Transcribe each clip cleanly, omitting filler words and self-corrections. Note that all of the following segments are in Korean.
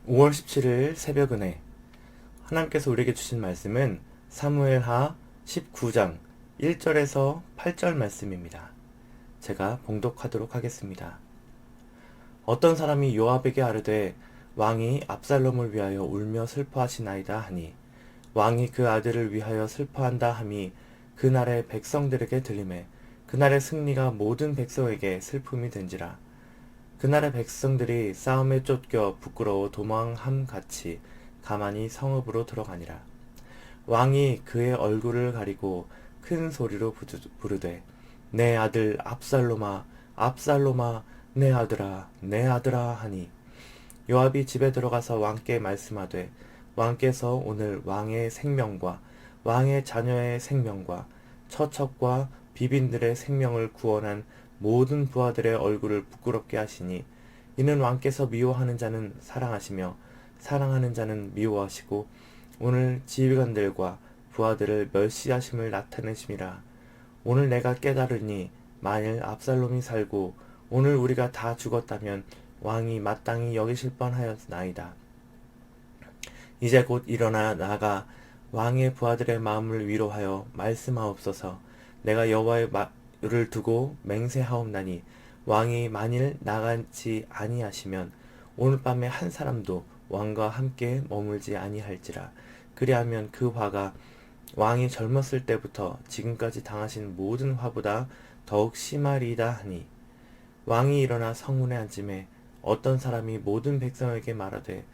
5월 17일 새벽 은혜. 하나님께서 우리에게 주신 말씀은 사무엘하 19장 1절에서 8절 말씀입니다. 제가 봉독하도록 하겠습니다. 어떤 사람이 요압에게 아뢰되 왕이 압살롬을 위하여 울며 슬퍼하시나이다 하니 왕이 그 아들을 위하여 슬퍼한다 함이 그날의 백성들에게 들리매 그날의 승리가 모든 백성에게 슬픔이 된지라. 그날의 백성들이 싸움에 쫓겨 부끄러워 도망함 같이 가만히 성읍으로 들어가니라. 왕이 그의 얼굴을 가리고 큰 소리로 부르되 내 아들 압살롬아 압살롬아 내 아들아 내 아들아 하니 요압이 집에 들어가서 왕께 말씀하되 왕께서 오늘 왕의 생명과 왕의 자녀의 생명과 처첩과 비빈들의 생명을 구원한 모든 부하들의 얼굴을 부끄럽게 하시니 이는 왕께서 미워하는 자는 사랑하시며 사랑하는 자는 미워하시고 오늘 지휘관들과 부하들을 멸시하심을 나타내심이라. 오늘 내가 깨달으니 만일 압살롬이 살고 오늘 우리가 다 죽었다면 왕이 마땅히 여기실 뻔하였나이다. 이제 곧 일어나 나가 왕의 부하들의 마음을 위로하여 말씀하옵소서. 내가 여호와의 말을 두고 맹세하옵나니 왕이 만일 나가지 아니하시면 오늘 밤에 한 사람도 왕과 함께 머물지 아니할지라. 그리하면 그 화가 왕이 젊었을 때부터 지금까지 당하신 모든 화보다 더욱 심하리이다 하니 왕이 일어나 성문에 앉음에 어떤 사람이 모든 백성에게 말하되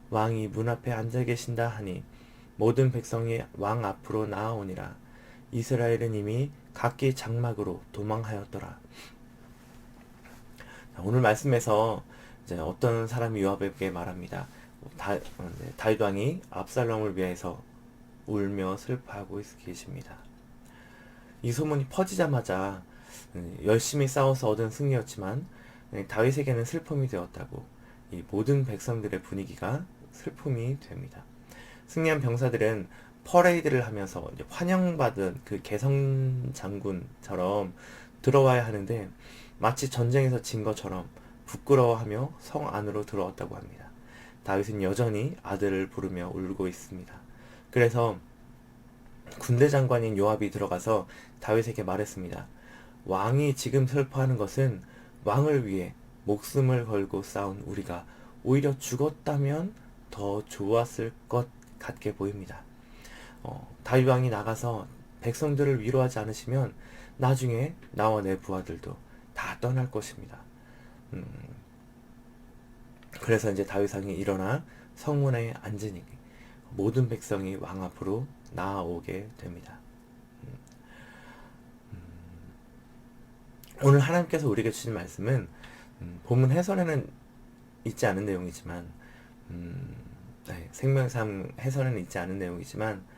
왕이 문 앞에 앉아 계신다 하니 모든 백성이 왕 앞으로 나아오니라. 이스라엘은 이미 각기 장막으로 도망하였더라. 오늘 말씀에서 이제 어떤 사람이 요압에게 말합니다. 다윗 왕이 압살롬을 위해서 울며 슬퍼하고 계십니다. 이 소문이 퍼지자마자 열심히 싸워서 얻은 승리였지만 다윗에게는 슬픔이 되었다고 이 모든 백성들의 분위기가 슬픔이 됩니다. 승리한 병사들은 퍼레이드를 하면서 이제 환영받은 그 개성 장군처럼 들어와야 하는데 마치 전쟁에서 진 것처럼 부끄러워하며 성 안으로 들어왔다고 합니다. 다윗은 여전히 아들을 부르며 울고 있습니다. 그래서 군대 장관인 요압이 들어가서 다윗에게 말했습니다. 왕이 지금 슬퍼하는 것은 왕을 위해 목숨을 걸고 싸운 우리가 오히려 죽었다면 더 좋았을 것 같게 보입니다. 다윗 왕이 나가서 백성들을 위로하지 않으시면 나중에 나와 내 부하들도 다 떠날 것입니다. 그래서 이제 다윗 왕이 일어나 성문에 앉으니 모든 백성이 왕 앞으로 나아오게 됩니다. 오늘 하나님께서 우리에게 주신 말씀은 본문 해설에는 있지 않은 내용이지만 생명의 삶 해설에는 있지 않은 내용이지만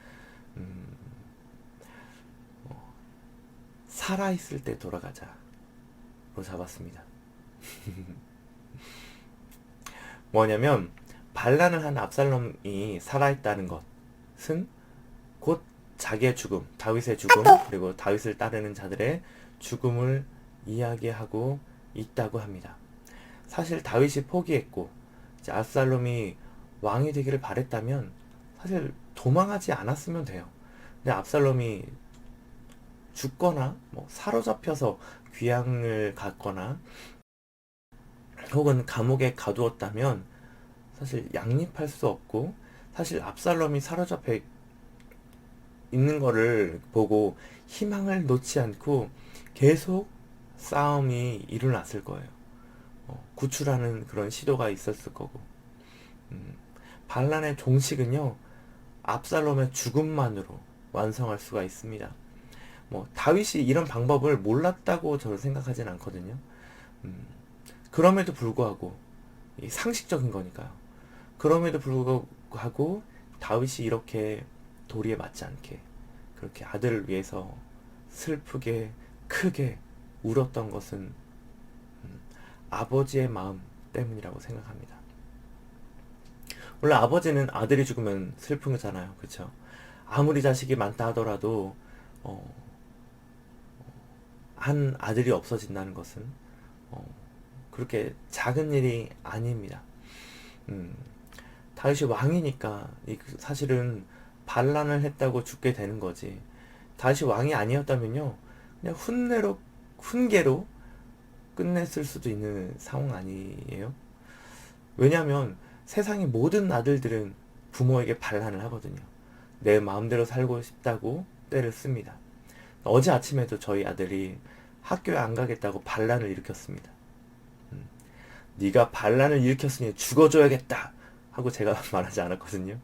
살아있을 때 돌아가자로 잡았습니다. 뭐냐면 반란을 한 압살롬이 살아있다는 것은 곧 자기의 죽음, 다윗의 죽음, 그리고 다윗을 따르는 자들의 죽음을 이야기하고 있다고 합니다. 사실 다윗이 포기했고 이제 압살롬이 왕이 되기를 바랬다면 사실 도망하지 않았으면 돼요. 근데 압살롬이 죽거나 뭐 사로잡혀서 귀양을 갔거나 혹은 감옥에 가두었다면 사실 양립할 수 없고 사실 압살롬이 사로잡혀 있는 거를 보고 희망을 놓지 않고 계속 싸움이 일어났을 거예요. 구출하는 그런 시도가 있었을 거고 반란의 종식은요 압살롬의 죽음만으로 완성할 수가 있습니다. 뭐 다윗이 이런 방법을 몰랐다고 저는 생각하진 않거든요. 그럼에도 불구하고 상식적인 거니까요. 그럼에도 불구하고 다윗이 이렇게 도리에 맞지 않게 그렇게 아들을 위해서 슬프게 크게 울었던 것은 아버지의 마음 때문이라고 생각합니다. 원래 아버지는 아들이 죽으면 슬픈 거잖아요. 그렇죠? 아무리 자식이 많다 하더라도 한 아들이 없어진다는 것은 그렇게 작은 일이 아닙니다. 다윗이 왕이니까 사실은 반란을 했다고 죽게 되는 거지. 다윗이 왕이 아니었다면요, 그냥 훈계로 끝냈을 수도 있는 상황 아니에요? 왜냐하면 세상의 모든 아들들은 부모에게 반란을 하거든요. 내 마음대로 살고 싶다고 때를 씁니다. 어제 아침에도 저희 아들이 학교에 안 가겠다고 반란을 일으켰습니다. 네가 반란을 일으켰으니 죽어줘야겠다 하고 제가 말하지 않았거든요.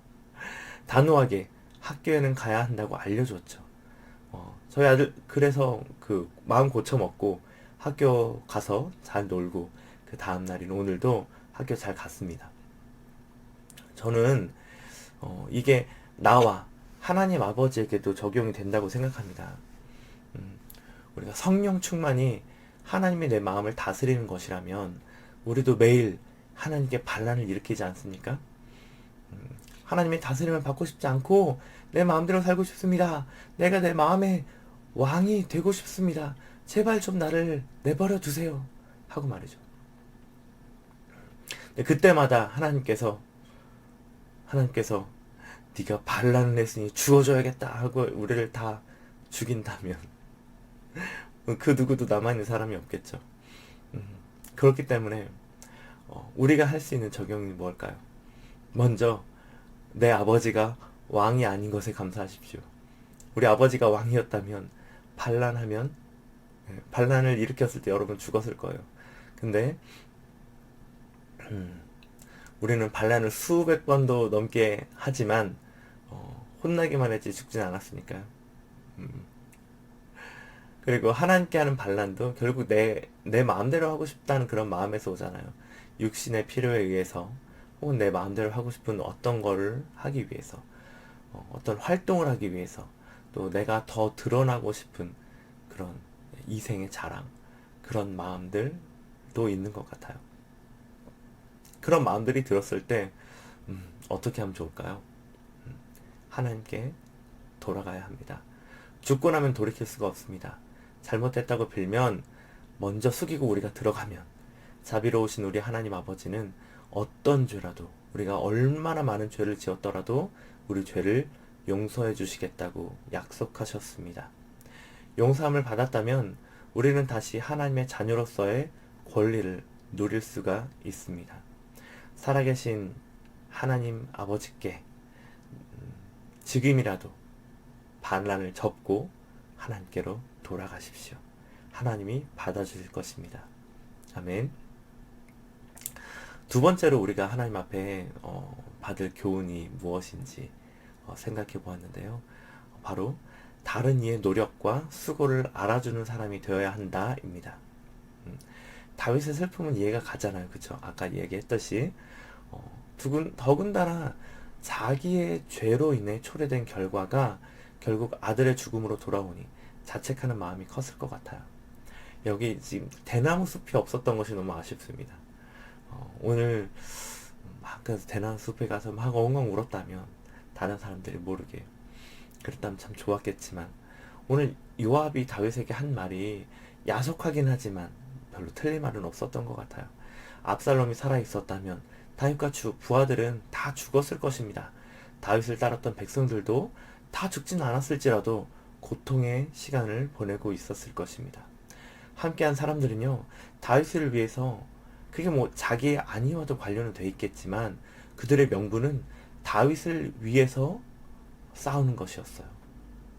단호하게 학교에는 가야 한다고 알려줬죠. 저희 아들 그래서 그 마음 고쳐먹고 학교 가서 잘 놀고, 그 다음 날인 오늘도 학교 잘 갔습니다. 저는 이게 나와 하나님 아버지에게도 적용이 된다고 생각합니다. 우리가 성령 충만이 하나님이 내 마음을 다스리는 것이라면 우리도 매일 하나님께 반란을 일으키지 않습니까? 하나님의 다스림을 받고 싶지 않고 내 마음대로 살고 싶습니다. 내가 내 마음의 왕이 되고 싶습니다. 제발 좀 나를 내버려 두세요 하고 말이죠. 그때마다 하나님께서 네가 반란을 했으니 죽어줘야겠다 하고 우리를 다 죽인다면 그 누구도 남아있는 사람이 없겠죠. 그렇기 때문에 우리가 할 수 있는 적용이 뭘까요? 먼저 내 아버지가 왕이 아닌 것에 감사하십시오. 우리 아버지가 왕이었다면 반란을 일으켰을 때 여러분 죽었을 거예요. 근데 우리는 반란을 수백 번도 넘게 하지만 혼나기만 했지 죽진 않았으니까요. 그리고 하나님께 하는 반란도 결국 내 마음대로 하고 싶다는 그런 마음에서 오잖아요. 육신의 필요에 의해서, 혹은 내 마음대로 하고 싶은 어떤 거를 하기 위해서, 어떤 활동을 하기 위해서, 또 내가 더 드러나고 싶은 그런 이생의 자랑, 그런 마음들도 있는 것 같아요. 그런 마음들이 들었을 때 어떻게 하면 좋을까요? 하나님께 돌아가야 합니다. 죽고 나면 돌이킬 수가 없습니다. 잘못했다고 빌면, 먼저 숙이고 우리가 들어가면 자비로우신 우리 하나님 아버지는 어떤 죄라도, 우리가 얼마나 많은 죄를 지었더라도 우리 죄를 용서해 주시겠다고 약속하셨습니다. 용서함을 받았다면 우리는 다시 하나님의 자녀로서의 권리를 누릴 수가 있습니다. 살아계신 하나님 아버지께 지금이라도 반란을 접고 하나님께로 돌아가십시오. 하나님이 받아주실 것입니다. 아멘. 두 번째로 우리가 하나님 앞에 받을 교훈이 무엇인지 생각해 보았는데요. 바로 다른 이의 노력과 수고를 알아주는 사람이 되어야 한다입니다. 다윗의 슬픔은 이해가 가잖아요. 그쵸? 아까 얘기했듯이 더군다나 자기의 죄로 인해 초래된 결과가 결국 아들의 죽음으로 돌아오니 자책하는 마음이 컸을 것 같아요. 여기 지금 대나무 숲이 없었던 것이 너무 아쉽습니다. 오늘 막 대나무 숲에 가서 막 엉엉 울었다면 다른 사람들이 모르게 그랬다면 참 좋았겠지만, 오늘 요압이 다윗에게 한 말이 야속하긴 하지만 별로 틀린 말은 없었던 것 같아요. 압살롬이 살아있었다면 다윗과 부하들은 다 죽었을 것입니다. 다윗을 따랐던 백성들도 다 죽진 않았을지라도 고통의 시간을 보내고 있었을 것입니다. 함께한 사람들은요, 다윗을 위해서, 그게 뭐 자기의 안위와도 관련은 돼 있겠지만 그들의 명분은 다윗을 위해서 싸우는 것이었어요.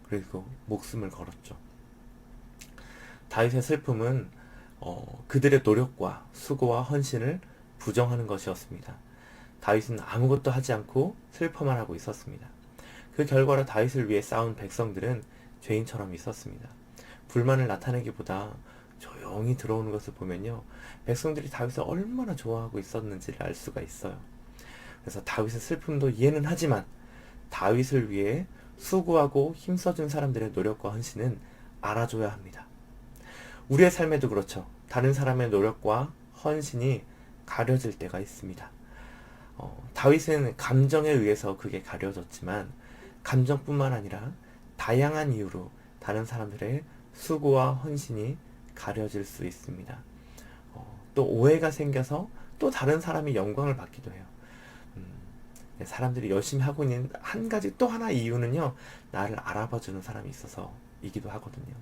그리고 목숨을 걸었죠. 다윗의 슬픔은 그들의 노력과 수고와 헌신을 부정하는 것이었습니다. 다윗은 아무것도 하지 않고 슬퍼만 하고 있었습니다. 그 결과로 다윗을 위해 싸운 백성들은 죄인처럼 있었습니다. 불만을 나타내기보다 조용히 들어오는 것을 보면요, 백성들이 다윗을 얼마나 좋아하고 있었는지를 알 수가 있어요. 그래서 다윗의 슬픔도 이해는 하지만 다윗을 위해 수고하고 힘써준 사람들의 노력과 헌신은 알아줘야 합니다. 우리의 삶에도 그렇죠. 다른 사람의 노력과 헌신이 가려질 때가 있습니다. 다윗은 감정에 의해서 그게 가려졌지만 감정뿐만 아니라 다양한 이유로 다른 사람들의 수고와 헌신이 가려질 수 있습니다. 또 오해가 생겨서 또 다른 사람이 영광을 받기도 해요. 사람들이 열심히 하고 있는 한 가지 또 하나 이유는요, 나를 알아봐주는 사람이 있어서이기도 하거든요.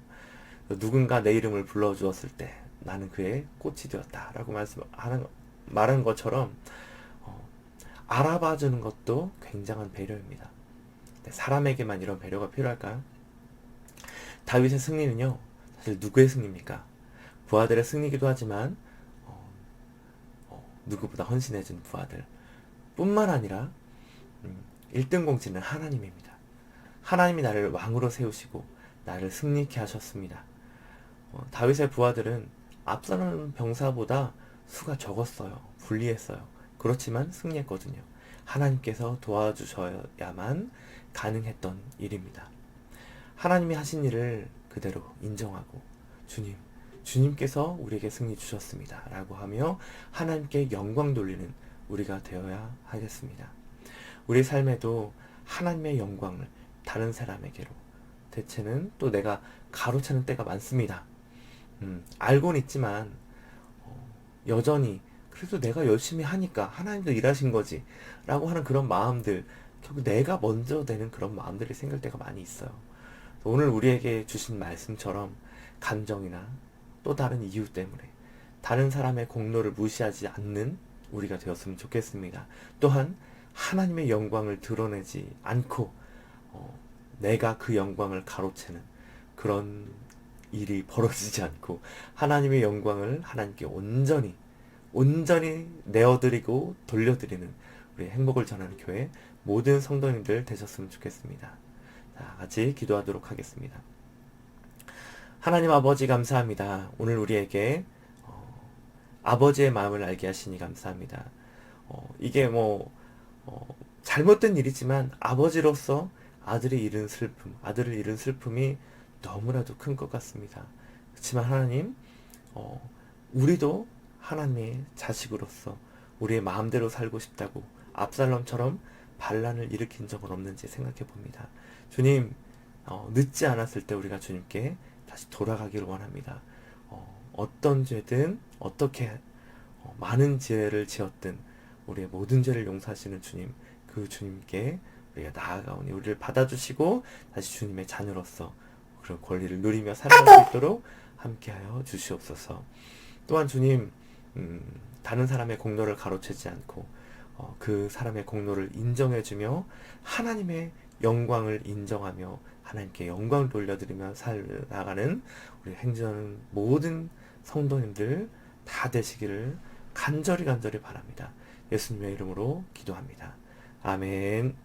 누군가 내 이름을 불러주었을 때 나는 그의 꽃이 되었다라고 말한 것처럼 알아봐주는 것도 굉장한 배려입니다. 사람에게만 이런 배려가 필요할까요? 다윗의 승리는요, 사실 누구의 승리입니까? 부하들의 승리이기도 하지만 누구보다 헌신해준 부하들 뿐만 아니라 1등 공신은 하나님입니다. 하나님이 나를 왕으로 세우시고 나를 승리케 하셨습니다. 다윗의 부하들은 앞서는 병사보다 수가 적었어요. 불리했어요. 그렇지만 승리했거든요. 하나님께서 도와주셔야만 가능했던 일입니다. 하나님이 하신 일을 그대로 인정하고 주님께서 우리에게 승리 주셨습니다 라고 하며 하나님께 영광 돌리는 우리가 되어야 하겠습니다. 우리 삶에도 하나님의 영광을 다른 사람에게로, 대체는 또 내가 가로채는 때가 많습니다. 알고는 있지만 여전히 그래도 내가 열심히 하니까 하나님도 일하신 거지 라고 하는 그런 마음들, 결국 내가 먼저 되는 그런 마음들이 생길 때가 많이 있어요. 오늘 우리에게 주신 말씀처럼 감정이나 또 다른 이유 때문에 다른 사람의 공로를 무시하지 않는 우리가 되었으면 좋겠습니다. 또한 하나님의 영광을 드러내지 않고 내가 그 영광을 가로채는 그런 일이 벌어지지 않고 하나님의 영광을 하나님께 온전히 내어드리고 돌려드리는 우리 행복을 전하는 교회 모든 성도님들 되셨으면 좋겠습니다. 자, 같이 기도하도록 하겠습니다. 하나님 아버지 감사합니다. 오늘 우리에게 아버지의 마음을 알게 하시니 감사합니다. 이게 잘못된 일이지만 아버지로서 아들을 잃은 슬픔이 너무나도 큰 것 같습니다. 그렇지만 하나님, 우리도 하나님의 자식으로서 우리의 마음대로 살고 싶다고 압살롬처럼 반란을 일으킨 적은 없는지 생각해 봅니다. 주님, 늦지 않았을 때 우리가 주님께 다시 돌아가기를 원합니다. 어떤 죄든 어떻게 많은 죄를 지었든 우리의 모든 죄를 용서하시는 주님, 그 주님께 우리가 나아가오니 우리를 받아주시고 다시 주님의 자녀로서 그런 권리를 누리며 살아갈 수 있도록 함께하여 주시옵소서. 또한 주님, 다른 사람의 공로를 가로채지 않고 그 사람의 공로를 인정해주며 하나님의 영광을 인정하며 하나님께 영광을 돌려드리며 살아가는 우리 행전 모든 성도님들 다 되시기를 간절히 바랍니다. 예수님의 이름으로 기도합니다. 아멘.